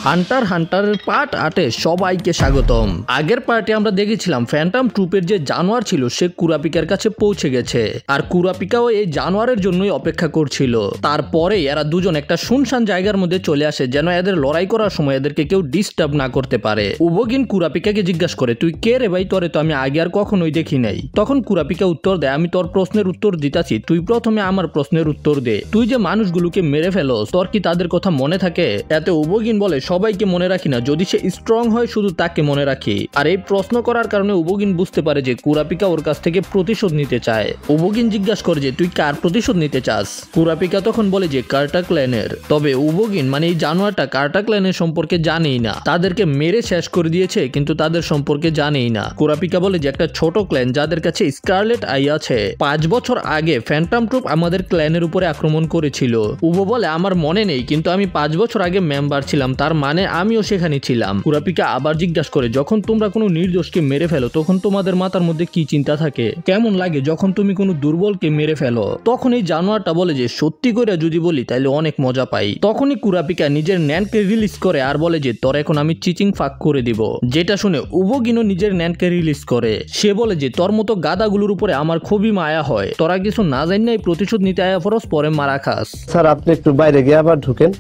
Hunter হান্টারের part 8 সবাইকে স্বাগতম। আগের পার্টে আমরা দেখেছিলাম ফ্যান্টম ট্রুপের যে জানোয়ার ছিল সে কুরাপিকার কাছে পৌঁছে গেছে, আর কুরাপিকাও এই জানোয়ারের জন্যই অপেক্ষা করছিল। তারপরে এরা দুজন একটা শুনশান জায়গার মধ্যে চলে আসে যেন এদের লড়াই করার সময় এদেরকে কেউ ডিস্টার্ব না করতে পারে। উবোগিন কুরাপিকাকে জিজ্ঞাসা করে, তুই কে রে ভাই, তোরে তো আমি আগে আর কখনোই দেখি নাই। তখন কুরাপিকা উত্তর দেয়, আমি তোর প্রশ্নের উত্তর দিতাছি, তুই প্রথমে আমার প্রশ্নের উত্তর দে। তুই যে মানুষগুলোকে মেরে ফেলোস তোর কি তাদের কথা মনে থাকে? এতে উবোগিন বলে, সবাইকে মনে রাখি না, যদি সে স্ট্রং হয় শুধু তাকে মনে রাখি। আর এই প্রশ্ন করার কারণে উবোগিন বুঝতে পারে যে কুরাপিকা ওর কাছ থেকে প্রতিশোধ নিতে চায়। উবোগিন জিজ্ঞাসা করে যে তুই কার প্রতিশোধ নিতে চাস? কুরাপিকা তখন বলে যে কার্টা ক্ল্যানের। তবে উবোগিন মানে এই জানোয়ারটা কার্টা ক্ল্যানের সম্পর্কে জানেই না, তাদেরকে মেরে শেষ করে দিয়েছে কিন্তু তাদের সম্পর্কে জানেই না। কুরাপিকা বলে যে একটা ছোট ক্ল্যান যাদের কাছে স্কারলেট আই আছে, 5 বছর আগে ফ্যান্টম ট্রুপ আমাদের ক্ল্যানের উপরে আক্রমণ করেছিল। উবো বলে আমার মনে নেই, কিন্তু আমি 5 বছর আগে মেম্বার ছিলাম, তার মানে আমিও সেখানে ছিলাম। কুরাপিকা আবার জিজ্ঞাসা করে, যখন তোমরা কোনো নির্দোষকে মেরে ফেলো তখন তোমাদের মাথার মধ্যে কি চিন্তা থাকে? কেমন লাগে যখন তুমি কোনো দুর্বলকে মেরে ফেলো? তখন এই জানোয়ারটা বলে যে সত্যি করে যদি বলি তাহলে অনেক মজা পাই। তখনই কুরাপিকা নিজের ন্যানকে রিলিজ করে আর বলে যে তোর এখন আমি চিচিং ফাঁক করে দিব। যেটা শুনে উবোগিনও নিজের ন্যানকে রিলিজ করে। সে বলে যে তোর মতো গাদাগুলোর উপরে আমার খুবই মায়া হয়, তোরা কিছু না জানি নাই প্রতিশোধ নিতে আয়া ফরস পরে মারা খাস। স্যার আপনি একটু বাইরে গিয়ে আবার ঢুকেন,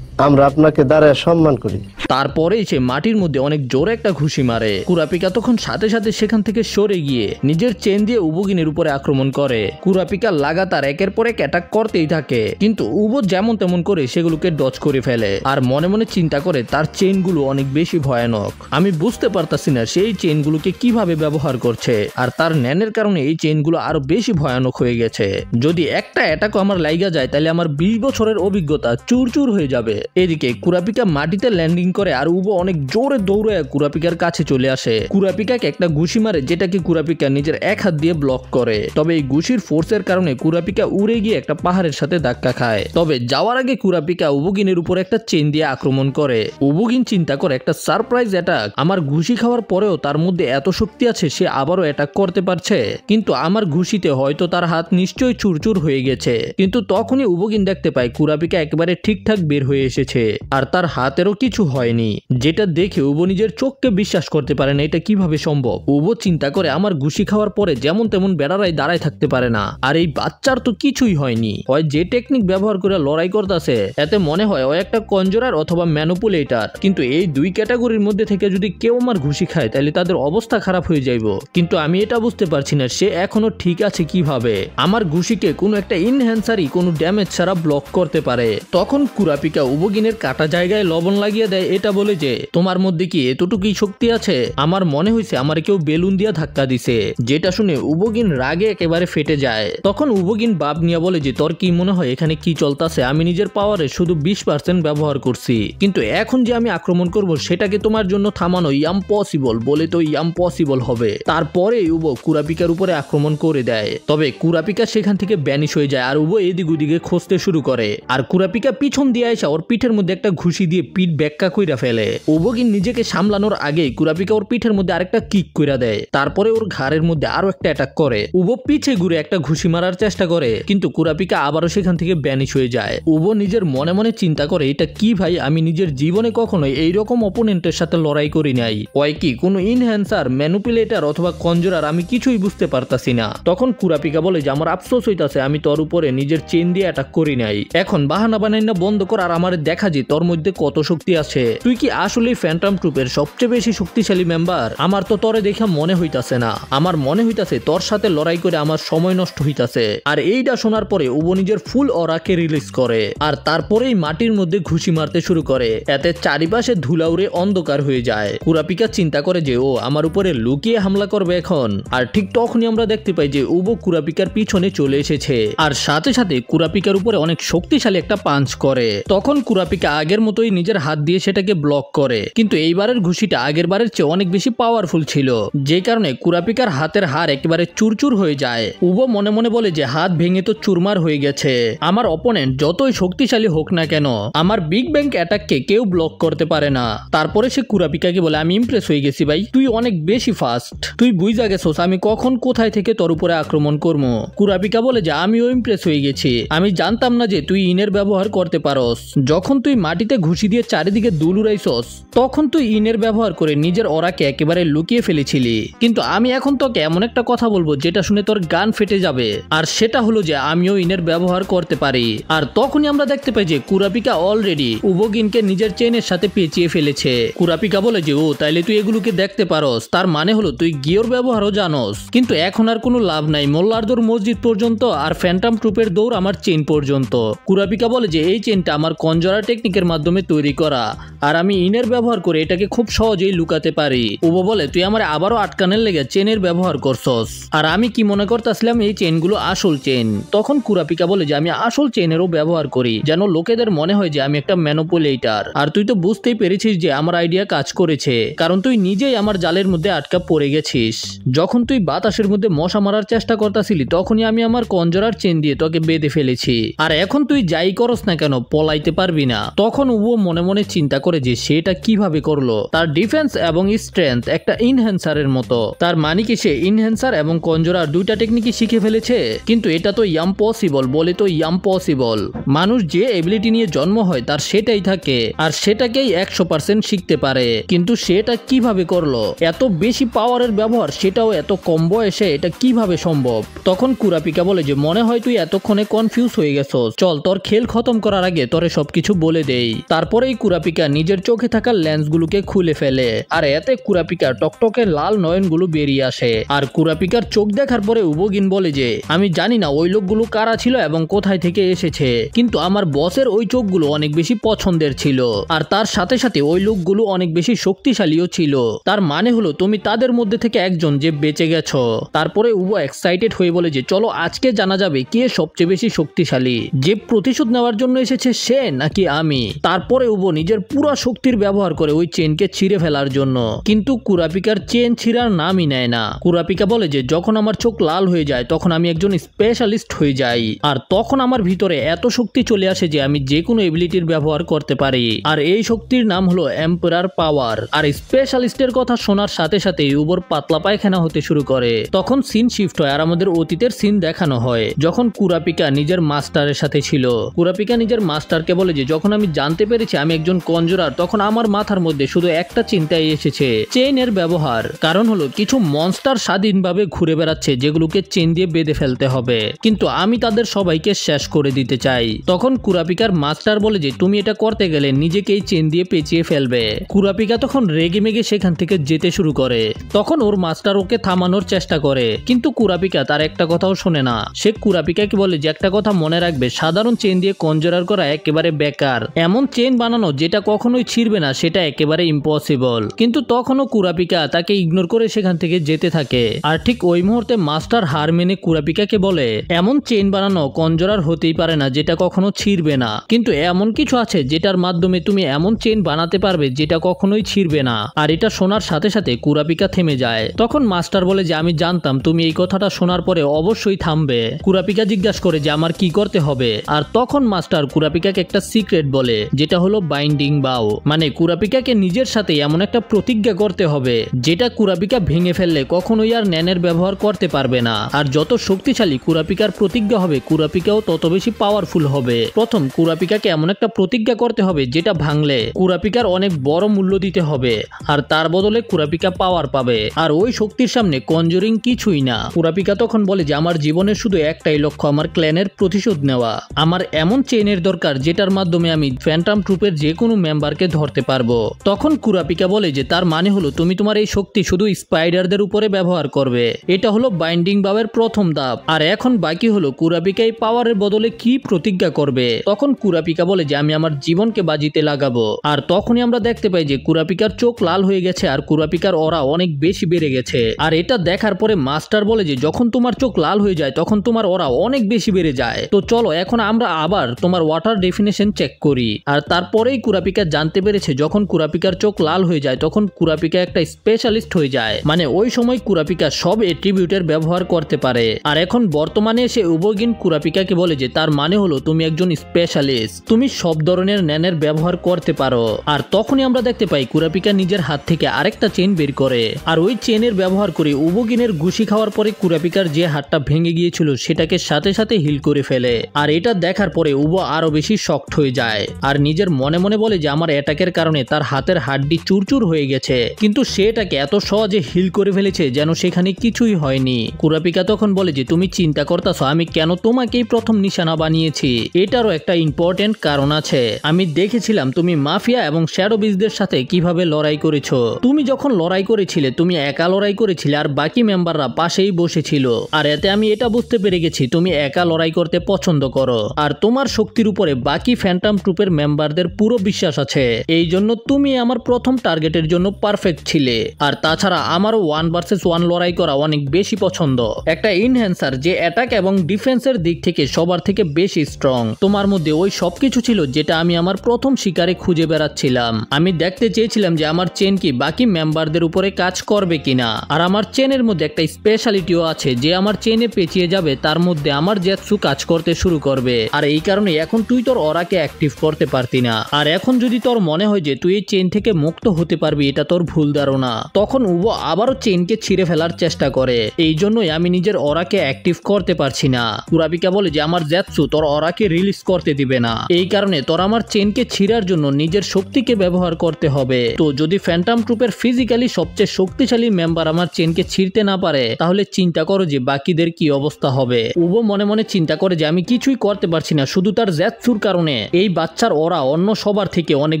আমরা আপনাকে দাঁড়ায় সম্মান করি। তারপরেই সে মাটির মধ্যে অনেক জোরে একটা ঘুষি মারে। কুরাপিকা তখন সাথে সাথে সেখান থেকে সরে গিয়ে নিজের চেন দিয়ে উবোগিনের উপরে আক্রমণ করে। কুরাপিকা লাগাতার একের পর এক অ্যাটাক করতেই থাকে, কিন্তু উবো যেমন তেমন করে সেগুলোকে ডজ করে ফেলে আর মনে মনে চিন্তা করে তার চেনগুলো অনেক বেশি ভয়ানক। আমি বুঝতে পারতাছি না সেই চেনগুলোকে কিভাবে ব্যবহার করছে, আর তার ন্যানের কারণে এই চেনগুলো আরো বেশি ভয়ানক হয়ে গেছে। যদি একটা অ্যাটাকও আমার লাইগা যায় তাহলে আমার 20 বছরের অভিজ্ঞতা চুরচুর হয়ে যাবে। এদিকে কুরাপিকা মাটিতে ল্যান্ডিং করে আর উবো অনেক জোরে দৌড়ে কুরাপিকার কাছে চলে আসে। কুরাপিকাকে একটা ঘুষি মারে যেটাকে কুরাপিকা নিজের এক হাত দিয়ে ব্লক করে। তবে এই ঘুষির ফোর্সের কারণে কুরাপিকা উড়ে গিয়ে একটা পাহাড়ের সাথে ধাক্কা খায়। তবে যাওয়ার আগে কুরাপিকা উবোগিনের উপর একটা চেন দিয়ে আক্রমণ করে। উবোগিন চিন্তা করে একটা সারপ্রাইজ অ্যাটাক, আমার ঘুষি খাওয়ার পরেও তার মধ্যে এত শক্তি আছে, সে আবারও অ্যাটাক করতে পারছে, কিন্তু আমার ঘুষিতে হয়তো তার হাত নিশ্চয়ই চুরচুর হয়ে গেছে। কিন্তু তখনই উবোগিন দেখতে পায় কুরাপিকা একেবারে ঠিকঠাক বের হয়ে এসেছে আর তার হাতেরও কিছু হয়নি, যেটা দেখে উবো নিজের চোখকে বিশ্বাস করতে পারে না এটা কিভাবে সম্ভব। উবো চিন্তা করে আমার ঘুষি খাওয়ার পরে যেমন তেমন বেড়ারাই দাঁড়ায় থাকতে পারে না, আর এই বাচ্চার তো কিছুই হয়নি। হয় যে টেকনিক ব্যবহার করে লড়াই করতেছে এতে মনে হয় ও একটা কনজুরার অথবা ম্যানুপুলেটর, কিন্তু এই দুই ক্যাটাগরির মধ্যে থেকে যদি কেউ আমার ঘুষি খায় তাহলে তাদের অবস্থা খারাপ হয়ে যাইব। কিন্তু আমি এটা বুঝতে পারছি না সে এখনো ঠিক আছে কিভাবে, আমার ঘুষিকে কোনো একটা ইনহ্যান্সারই কোনো ড্যামেজ ছাড়া ব্লক করতে পারে। তখন কুরাপিকা উবোগিনের কাটা জায়গায় লবণ লাগিয়ে দেয়, এটা বলে যে তোমার মধ্যে কি এতটুকুই শক্তি আছে? আমার মনে হয়েছে আমার কেউ বেলুন দিয়া ধাক্কা দিছে। যেটা শুনে উবোগিন রাগে একেবারে ফেটে যায়। তখন উবোগিন বাপ নিয়ে বলে যে তোর কি মনে হয় এখানে কি চলতেছে? আমি নিজের পাওয়ারে শুধু 20% ব্যবহার করছি, কিন্তু এখন যে আমি আক্রমণ করব সেটাকে তোমার জন্য থামানো ইম্পসিবল বলে তো ইম্পসিবল হবে। তারপরে উবো কুরাপিকার উপরে আক্রমণ করে দেয়। তবে কুরাপিকা সেখান থেকে ব্যানিশ হয়ে যায় আর উবো এদিক ওদিকে খুঁজতে শুরু করে। আর কুরাপিকা পিছন দিয়ে আসা ওর পিঠের মধ্যে একটা ঘুষি দিয়ে পিঠ ব্যাক্কা কইরা ফেলে। উবোগিন নিজেকে সামলানোর আগে কুরাপিকা ওর পিঠের মধ্যে আরেকটা কিক কইরা দেয়, তারপরে ওর ঘাড়ের মধ্যে আরো একটা অ্যাটাক করে। উবো পিছে ঘুরে একটা ঘুষি মারার চেষ্টা করে, কিন্তু কুরাপিকা আবারও সেখান থেকে ব্যানিশ হয়ে যায়। উবো নিজের মনে মনে চিন্তা করে এটা কি ভাই, আমি নিজের জীবনে কখনোই এইরকম অপোনেন্টের সাথে লড়াই করি নাই। ওই কি কোনো ইনহ্যান্সার, ম্যানুপুলেটর অথবা কনজুরার, আমি কিছুই বুঝতে পারতাছি না। তখন কুরাপিকা বলে যে আমার আফসোস হইতাছে আমি তোর উপরে নিজের চেন দিয়ে অ্যাটাক করি নাই, এখন বাহানা বানাই না বন্ধ কর আর আমার দেখা যে তোর মধ্যে কত শক্তি আছে। তুই কি আসলে ফ্যান্টম ট্রুপের সবচেয়ে বেশি শক্তিশালী মেম্বার? আমার তো তোরে দেখা মনে হইতাছে না, আমার মনে হইতাছে তোর সাথে লড়াই করে আমার সময় নষ্ট হইতাছে। আর এইটা শোনার পরে উবো নিজের ফুল অরাকে রিলিজ করে আর তারপরেই মাটির মধ্যে ঘুষি মারতে শুরু করে। এতে চারিপাশে ধুলা উড়ে অন্ধকার হয়ে যায়। কুরাপিকা চিন্তা করে যে ও আমার উপরে লুকিয়ে হামলা করবে এখন। আর ঠিক তখনই আমরা দেখতে পাই যে উবো কুরাপিকার পিছনে চলে এসেছে আর সাথে সাথে কুরাপিকার উপরে অনেক শক্তিশালী একটা পাঞ্চ করে। তখন কুরাপিকা আগের মতোই নিজের হাত দিয়ে সেটাকে ব্লক করে, কিন্তু এইবারের ঘুষিটা আগের বারের চেয়ে অনেক বেশি পাওয়ারফুল ছিল, যে কারণে কুরাপিকার হাতের হাড় একেবারে চুরচুর হয়ে যায়। উবো মনে মনে বলে যে হাত ভেঙে তো চুরমার হয়ে গেছে, আমার অপোনেন্ট যতই শক্তিশালী হোক না কেন আমার বিগ ব্যাং অ্যাটাককে কেউ ব্লক করতে পারে না। তারপরে সে কুরাপিকাকে বলে আমি ইমপ্রেস হয়ে গেছি ভাই, তুই অনেক বেশি ফাস্ট, তুই বুঝা গেছোস আমি কখন কোথায় থেকে তোর উপরে আক্রমণ করবো। কুরাপিকা বলে যে আমিও ইমপ্রেস হয়ে গেছি, আমি জানতাম না যে তুই ইনের ব্যবহার করতে পারস। যখন তুই মাটিতে ঘুষি দিয়ে চারিদিকে উড়াইছস, তখন তুই ইনের ব্যবহার করে নিজের ওরাকে একেবারে লুকিয়ে ফেলেছিলি। কিন্তু আমি এখন তোকে এমন একটা কথা বলবো যেটা শুনে তোর গান ফেটে যাবে, আর সেটা হলো যে আমিও ইনের ব্যবহার করতে পারি। আর তখনই আমরা দেখতে পাই যে কুরাপিকা অলরেডি উবগিনকে নিজের চেনের সাথে পেঁচিয়ে ফেলেছে। কুরাপিকা বলে যে ও তাইলে তুই এগুলোকে দেখতে পারস, তার মানে হলো তুই গিয়োর ব্যবহারও জানোস। কিন্তু এখন আর কোনো লাভ নাই, মোল্লারদোর মসজিদ পর্যন্ত আর ফ্যান্টাম ট্রুপের দৌড় আমার চেন পর্যন্ত। কুরাপিকা বলে যে এই চেনটা আমার কনজরার টেকনিকের মাধ্যমে তৈরি করা, আর আমি ইনের ব্যবহার করে এটাকে খুব সহজেই লুকাতে পারি। উবো বলে তুই আমার আবারও আটকানের লেগে চেনের ব্যবহার করছস, আর আমি কি মনে করতেছিলাম এই চেনগুলো আসল চেন। তখন কুরাপিকা বলে যে আমি আসল চেনেরও ব্যবহার করি যেন লোকেদের মনে হয় যে আমি একটা ম্যানিপুলেটর। আর তুই তো বুঝতেই পেরেছিস যে আমার আইডিয়া কাজ করেছে, কারণ তুই নিজেই আমার জালের মধ্যে আটকা পড়ে গেছিস। যখন তুই বাতাসের মধ্যে মশা মারার চেষ্টা করতেছিলি তখনই আমি আমার কনজরার চেন দিয়ে তোকে বেঁধে ফেলেছি, আর এখন তুই যাই করস না কেন পলাইতে পারবি না। তখন ও মনে মনে চিন্তা করে যে সেটা কিভাবে করলো। তার ডিফেন্স এবং স্ট্রেংথ একটা ইনহ্যান্সারের মতো, তার মানে কি সে ইনহ্যান্সার এবং কনজরার দুইটা টেকনিকই শিখে ফেলেছে। কিন্তু এটা তো ইম্পসিবল, বলে তো ইম্পসিবল। মানুষ যে এবিলিটি নিয়ে জন্ম হয় তার সেটাই থাকে, আর সেটাকেই 100% শিখতে পারে। কিন্তু সেটা কিভাবে করলো? এত বেশি পাওয়ারের ব্যবহার, সেটাও এত কম বয়সে, এটা কিভাবে সম্ভব? তখন কুরাপিকা বলে যে মনে হয় তুই এতক্ষণে কনফিউজ হয়ে গেছস, চল তোর খেল খতম করার আগে তোরে সবকিছু বলে দেই। তারপরেই কুরাপিকা নিজের চোখে থাকা লেন্সগুলোকে খুলে ফেলে, আর এতে কুরাপিকার টকটকে লাল নয়নগুলো বেরিয়ে আসে। আর কুরাপিকার চোখ দেখার পরে উবগিন বলে যে আমি জানি না ওই লোকগুলো কারা ছিল এবং কোথায় থেকে এসেছে, কিন্তু আমার বসের ওই চোখগুলো অনেক বেশি পছন্দের ছিল, আর তার সাথে সাথে ওই লোকগুলো অনেক বেশি শক্তিশালীও ছিল। তার মানে হলো তুমি তাদের মধ্যে থেকে একজন যে বেঁচে গেছো। তারপরে উবো এক্সাইটেড হয়ে বলে যে চলো আজকে জানা যাবে কে সবচেয়ে বেশি শক্তিশালী, যে প্রতিশোধ নেওয়ার জন্য এসেছে সে নাকি আমি। তারপরে উবো নিজের পুরো শক্তির ব্যবহার করে ওই চেনকে ছিঁড়ে ফেলার জন্য, কিন্তু কুরাপিকার চেন ছিঁড়ার নামই নেয় না। কুরাপিকা বলে যে যখন আমার চোখ লাল হয়ে যায় তখন আমি একজন স্পেশালিস্ট হয়ে যাই, আর তখন আমার ভিতরে এত শক্তি চলে আসে যে আমি যে কোনো এবিলিটির ব্যবহার করতে পারি, আর এই শক্তির নাম হলো এম্পারার পাওয়ার। আর স্পেশালিস্টের কথা শোনার সাথে সাথে উবোর পাতলা পায়খানা হতে শুরু করে। তখন সিন শিফট হয় আর আমাদের অতীতের সিন দেখানো হয় যখন কুরাপিকা নিজের মাস্টারের সাথে ছিল। কুরাপিকা নিজের মাস্টারকে বলে যে যখন আমি জানতে পেরেছি আমি একজন কনজুরার তখন আমার মাথার মধ্যে শুধু একটা চিন্তাই এসেছে, চেইনের ব্যবহার। কারণ হলো কিছু মনস্টার স্বাধীনভাবে ঘুরে বেড়াচ্ছে যেগুলোকে চেন দিয়ে বেঁধে ফেলতে হবে, কিন্তু আমি তাদের সবাইকে শেষ করে দিতে চাই। তখন কুরাপিকার মাস্টার বলে যে তুমি এটা করতে গেলে নিজেকেই চেন দিয়ে পেঁচিয়ে ফেলবে। কুরাপিকা তখন রেগে মেগে সেখান থেকে যেতে শুরু করে। তখন ওর মাস্টার ওকে থামানোর চেষ্টা করে, কিন্তু কুরাপিকা তার একটা কথাও শোনে না। সে কুরাপিকাকে বলে যে একটা কথা মনে রাখবে, সাধারণ চেন দিয়ে কনজুরার করা একেবারে বেকার, এমন চেন বানানো যেটা কখনোই ছিঁড়বে না সেটা একেবারে ইম্পসিবল। কিন্তু তখনও কুরাপিকা তাকে ইগনোর করে সেখান থেকে যেতে থাকে। আর ঠিক ওই মুহূর্তে মাস্টার হার মেনে কুরাপিকাকে বলে এমন চেন বানানো কনজুরার হতেই পারে না যেটা কখনো ছিঁড়বে না, কিন্তু এমন কিছু আছে যেটার মাধ্যমে তুমি এমন চেন বানাতে পারবে যেটা কখনোই ছিঁড়বে না। আর এটা শোনার সাথে সাথে কুরাপিকা থেমে যায়। তখন মাস্টার বলে যে আমি জানতাম তুমি এই কথাটা শোনার পরে অবশ্যই থামবে। কুরাপিকা জিজ্ঞাসা করে যে আমার কি করতে হবে, আর তখন মাস্টার কুরাপিকাকে একটা সিক্রেট বলে যেটা হলো বাইন্ডিং বাও, মানে কুরাপিকাকে নিজের সাথে এমন একটা প্রতিজ্ঞা করতে হবে যেটা কুরাপিকা ভেঙে ফেললে কখনোই আর ন্যানের ব্যবহার করতে পারবে না। আর যত শক্তিশালী কুরাপিকার প্রতিজ্ঞা হবে কুরাপিকাও তত বেশি পাওয়ারফুল হবে। প্রথম কুরাপিকাকে এমন একটা প্রতিজ্ঞা করতে হবে যেটা ভাঙলে কুরাপিকার অনেক বড় মূল্য দিতে হবে, আর তার বদলে কুরাপিকা পাওয়ার পাবে। আর ওই শক্তির সামনে কনজুরিং কিছুই না। কুরাপিকা তখন বলে যে আমার জীবনের শুধু একটাই লক্ষ্য, আমার ক্ল্যানের প্রতিশোধ নেওয়া। আমার এমন চেনের দরকার যেটার মাধ্যমে আমি ফ্যান্টাম ট্রুপের যে কোনো মেম্বারকে ধরতে পারবো। তখন কুরাপিকা বলে যে তার মানে হলো তুমি তোমার এই শক্তি শুধু স্পাইডারদের উপরে ব্যবহার করবে। এটা হলো বাইন্ডিং বাওয়ের প্রথম ধাপ, আর এখন বাকি হলো কুরাপিকা এই পাওয়ারের বদলে কি প্রতিজ্ঞা করবে। তখন কুরাপিকা বলে যে আমি আমার জীবনকে বাজিতে লাগাবো। আর তখনই আমরা দেখতে পাই যে কুরাপিকার চোখ লাল হয়ে গেছে আর কুরাপিকার অরা অনেক বেশি বেড়ে গেছে। আর এটা দেখার পরে মাস্টার বলে যে যখন তোমার চোখ লাল হয়ে যায় তখন তোমার অরা অনেক বেশি বেড়ে যায়, তো চলো এখন আমরা আবার তোমার ওয়াটার ডেফিনেশন চেক করি। আর তারপরেই কুরাপিকা জানতে পেরেছে যখন কুরাপিকার চোখ লাল হয়ে যায় তখন কুরাপিকা একটা স্পেশালিস্ট হয়ে যায়, মানে ওই সময় কুরাপিকা সব এট্রিবিউটের ব্যবহার করতে পারে। আর এখন বর্তমানে এসে উবগিন কুরাপিকাকে বলে যে তার মানে হলো তুমি একজন স্পেশালিস্ট, তুমি সব ধরনের ন্যানের ব্যবহার করতে পারো। আর তখনই আমরা দেখতে পাই কুরাপিকা নিজের হাত থেকে আরেকটা চেন বের করে, আর ওই চেনের ব্যবহার করে উবগিনের ঘুষি খাওয়ার পরে কুরাপিকার যে হাতটা ভেঙে গিয়েছিল সেটাকে সাথে সাথে হিল করে ফেলে। আর এটা দেখার পরে উবো আরো বেশি শক্ট হয়ে যায় আর নিজের মনে মনে বলে যে আমার আমার অ্যাটাকের কারণে তার হাতের হাড্ডি চুরচুর হয়ে গেছে, কিন্তু সে এটাকে এত সহজে হিল করে ফেলেছে যেন সেখানে কিছুই হয়নি। কুরাপিকা তখন বলে যে তুমি চিন্তা করতেছো আমি কেন তোমাকেই প্রথম নিশানা বানিয়েছি। এটারও একটা ইম্পর্টেন্ট কারণ আছে। আমি দেখেছিলাম তুমি মাফিয়া এবং শ্যাডো বিজদের সাথে কিভাবে লড়াই করেছো। তুমি যখন লড়াই করেছিলে তুমি একা লড়াই করেছিলে আর বাকি মেম্বাররা পাশেই বসেছিল, আর এতে আমি এটা বুঝতে পেরে গেছি তুমি একা লড়াই করতে পছন্দ করো আর তোমার শক্তির উপরে বাকি ফ্যান্টম ট্রুপের মেম্বারদের পুরো বিশ্বাস আছে। এই জন্য তুমি আমার প্রথম টার্গেটের জন্য পারফেক্ট ছিলে। আর তাছাড়া আমারও 1 ভার্সেস 1 লড়াই করা অনেক বেশি পছন্দ। একটা ইনহ্যান্সার যে অ্যাটাক এবং ডিফেন্সের দিক থেকে সবার থেকে বেশি স্ট্রং, তোমার মধ্যে ওই সবকিছু ছিল যেটা আমি আমার প্রথম শিকারে খুঁজে বেড়াচ্ছিলাম। আমি দেখতে চেয়েছিলাম যে আমার চেন কি বাকি মেম্বারদের উপরে কাজ করবে কিনা। আর আমার চেনের মধ্যে একটা স্পেশালিটিও আছে যে আমার চেনে পেঁচিয়ে যাবে তার মধ্যে আমার জেটসু কাজ করতে শুরু করবে। আর এই কারণে এখন তুই তোর অরাকে অ্যাক্টিভ করতে পারতি না। আর এখন যদি তোর মনে হয় যে তুই এই চেন থেকে মুক্ত হতে পারবি, এটা তোর ভুল ধারণা। তখন উবো আবারও চেনকে ছিঁড়ে ফেলার চেষ্টা করে। এই জন্যই আমি নিজের অরাকে অ্যাক্টিভ করতে পারছি না। কুরাপিকা বলে যে আমার জেটসু তোর অরাকে রিলিজ করতে দিবে না, এই কারণে তোর আমার চেনকে ছিঁড়ার জন্য নিজের শক্তিকে ব্যবহার করতে হবে। তো যদি ফ্যান্টম ট্রুপের ফিজিক্যালি সবচেয়ে শক্তিশালী মেম্বার আমার চেনকে ছিঁড়তে না পারে তাহলে চিন্তা করো যে বাকিদের কি অবস্থা হবে। উবো মনে মনে চিন্তা করে যে আমি কিছুই করতে পারছি না শুধু তার জেটসুর কারণে। এই বাচ্চার ওরা অন্য সবার থেকে অনেক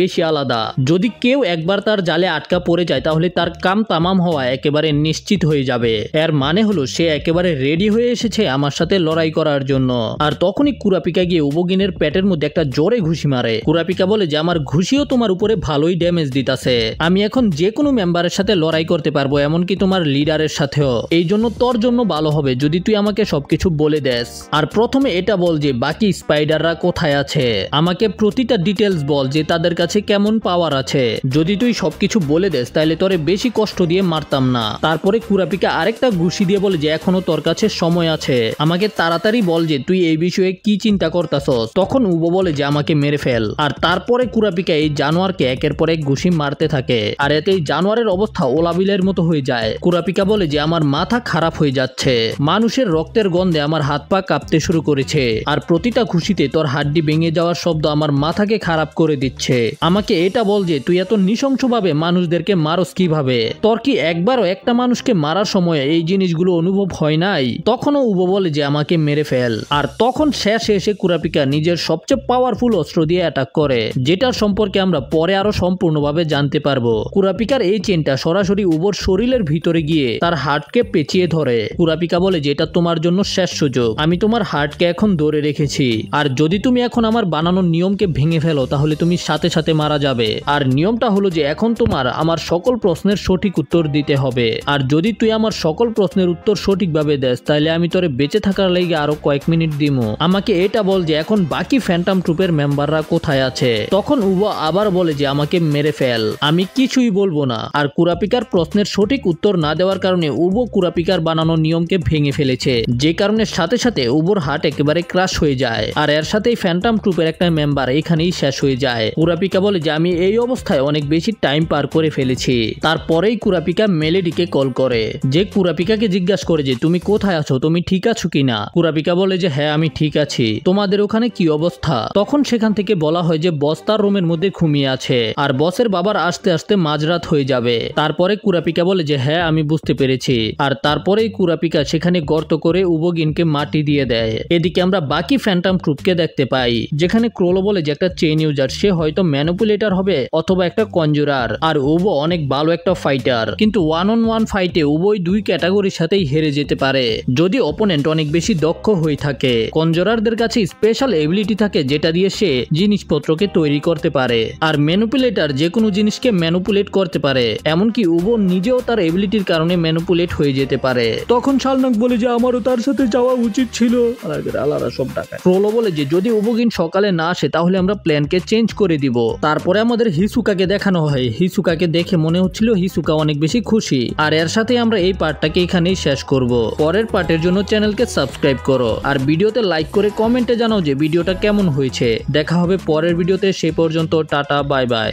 বেশি আলাদা। যদি কেউ একবার তার জালে আটকা পড়ে যায় তাহলে তার কাম তামাম হওয়া একেবারে নিশ্চিত হয়ে যাবে। এর মানে হলো সে একেবারে রেডি হয়ে এসেছে আমার সাথে লড়াই করার জন্য। আর তখনই কুরাপিকা গিয়ে উবোগিনের পেটের মধ্যে একটা জোরে ঘুষি মারে। কুরাপিকা বলে যে আমার ঘুষিও তোমার উপরে ভালোই ড্যামেজ দিতাছে। আমি এখন যে কোনো মেম্বারের সাথে লড়াই করতে পারবো, এমনকি তোমার লিডারের সাথেও। এই জন্য তোর জন্য ভালো হবে যদি তুই আমাকে সবকিছু বলে দেস। আর প্রথমে এটা বল যে বাকি স্পাইডাররা কোথায় আছে। আমাকে প্রতিটা ডিটেলস বল যে তাদের কাছে কেমন পাওয়ার আছে। যদি তুই সবকিছু বলে দেস তাহলে তোরে বেশি কষ্ট দিয়ে মারতাম না। তারপরে কুরাপিকা আরেকটা ঘুষি দিয়ে বলে যে এখনো তোর কাছে সময় আছে, আমাকে তাড়াতাড়ি বল যে তুই এই বিষয়ে কি চিন্তা করতাছস। তখন উবো বলে যে আমাকে মেরে ফেল। আর তারপরে কুরাপিকা এই জানোয়ারকে একের পর এক ঘুষি মারতে থাকে। আর এতে এই জানোয়ারের অবস্থা ওলাবিলের মতো হয়ে যায়। কুরাপিকা বলে যে আমার মাথা খারাপ হয়ে যাচ্ছে, মানুষের রক্তের গন্ধে আমার হাত পা কাঁপতে শুরু করেছে। আর প্রতিটা খুশিতে তোর হাড্ডি ভেঙে যাওয়ার শব্দ আমার মাথাকে খারাপ করে দিচ্ছে। আমাকে এটা বল যে তুই এত নৃশংসভাবে মানুষদেরকে মারস কিভাবে। তোর কি একবারও একটা মানুষকে মারার সময় এই জিনিসগুলো অনুভব হয় নাই? তখনও উবো বলে যে আমাকে মেরে ফেল। আর তখন শেষে এসে কুরাপিকা নিজের সবচেয়ে পাওয়ারফুল অস্ত্র দিয়ে অ্যাটাক করে, যেটার সম্পর্কে আমরা পরে আরো সম্পূর্ণভাবে জানতে পারবো। কুরাপিকার এই চেনটা সরাসরি উবোর শরীরের ভিতরে গিয়ে তার হার্টকে পেঁচিয়ে ধরে। কুরাপিকা বলে যে এটা তোমার জন্য শেষ সুযোগ, আমি তোমার হার্টকে এখন ধরে রেখেছি। আর যদি তুমি এখন আমার বানানোর নিয়মকে ভেঙে ফেলো তাহলে তুমি সাথে সাথে মারা যাবে। আর নিয়মটা হলো যে এখন তোমার আমার সকল প্রশ্নের সঠিক উত্তর দিতে হবে। আর যদি তুই আমার সকল প্রশ্নের উত্তর সঠিকভাবে দেস তাহলে আমি তোরে বেঁচে থাকার লাগি আরো কয়েক মিনিট দিমু। আমাকে এটা বল যে এখন বাকি ফ্যান্টম ট্রুপের মেম্বাররা কোথায় আছে। তখন উবো আবার বলে যে আমাকে মেরে ফেল, আমি কিছুই বলবো না। আর কুরাপিকার প্রশ্নের সঠিক উত্তর না দেওয়ার কারণে উবো কুরাপিকার বানানো নিয়মকে ভেঙে ফেলেছে, যে কারণে সাথে সাথে উবোর হার্ট একেবারে ক্রাশ হয়ে যায়। আর এর সাথেই ফ্যান্টম ট্রুপের একটা মেম্বার এখানেই শেষ হয়ে যায়। কুরাপিকা বলে যে আমি এই অবস্থায় অনেক বেশি টাইম পার করে ফেলেছি। তারপরেই কুরাপিকা মেলেডিকে কল করে, যে কুরাপিকাকে জিজ্ঞাসা করে যে তুমি কোথায় আছো, তুমি ঠিক আছো কিনা। কুরাপিকা বলে যে হ্যাঁ আমি ঠিক আছি, তোমাদের ওখানে কি অবস্থা। তখন সেখান থেকে বলা হয় যে বস তার রুমের মধ্যে ঘুমিয়ে আছে আর বসের বাবার আসতে আসতে মাঝরাত হয়ে যাবে। তারপরে কুরাপিকা বলে যে হ্যাঁ আমি বুঝতে পেরেছি। আর তারপরেই কুরাপিকা সেখানে গর্ত করে উবোগিনকে মাটি দিয়ে দেয়। এদিকে আমরা বাকি ফ্যান্টম ট্রুপকে দেখতে পাই, যেখানে ক্রোলো বলে যে একটা চেইন ইউজার, সে হয়তো ম্যানিপুলেটর হবে অথবা একটা কনজুরার। আর উবো অনেক ভালো একটা ফাইটার, কিন্তু 1-on-1 ফাইটে উভয় দুই ক্যাটাগরির সাথেই হেরে যেতে পারে যদি অপোনেন্ট অনেক বেশি দক্ষ হয়ে থাকে। কনজুরারদের কাছে স্পেশাল এবিলিটি থাকে যেটা দিয়ে সে জিনিসপত্রকে তৈরি করতে পারে, আর ম্যানিপুলেটর যে কোনো জিনিসকে ম্যানিপুলেট করতে পারে। এমনকি উবো নিজেও তার এবিলিটির কারণে ম্যানিপুলেট হয়ে যেতে পারে। তখন শালনাক বলে যে আমারও তার সাথে যাওয়া উচিত ছিল। আলাদা সব টাকা। ক্রোলো বলে যে যদি উবোগিন সকালে না আসে তাহলে আমরা প্ল্যানকে চেঞ্জ করে দিব। তারপরে আমাদের হিসুকাকে দেখানো হয়। হিসুকাকে দেখে মনে হচ্ছিল হিসুকা অনেক বেশি খুশি। আর এর সাথে আমরা এই পার্টটাকে এখানেই শেষ করব। পরের পার্টের জন্য চ্যানেলকে সাবস্ক্রাইব করো আর ভিডিওতে লাইক করে কমেন্টে জানাও যে ভিডিওটা কেমন হয়েছে। দেখা হবে পরের ভিডিওতে, সেই পর্যন্ত টাটা বাই বাই।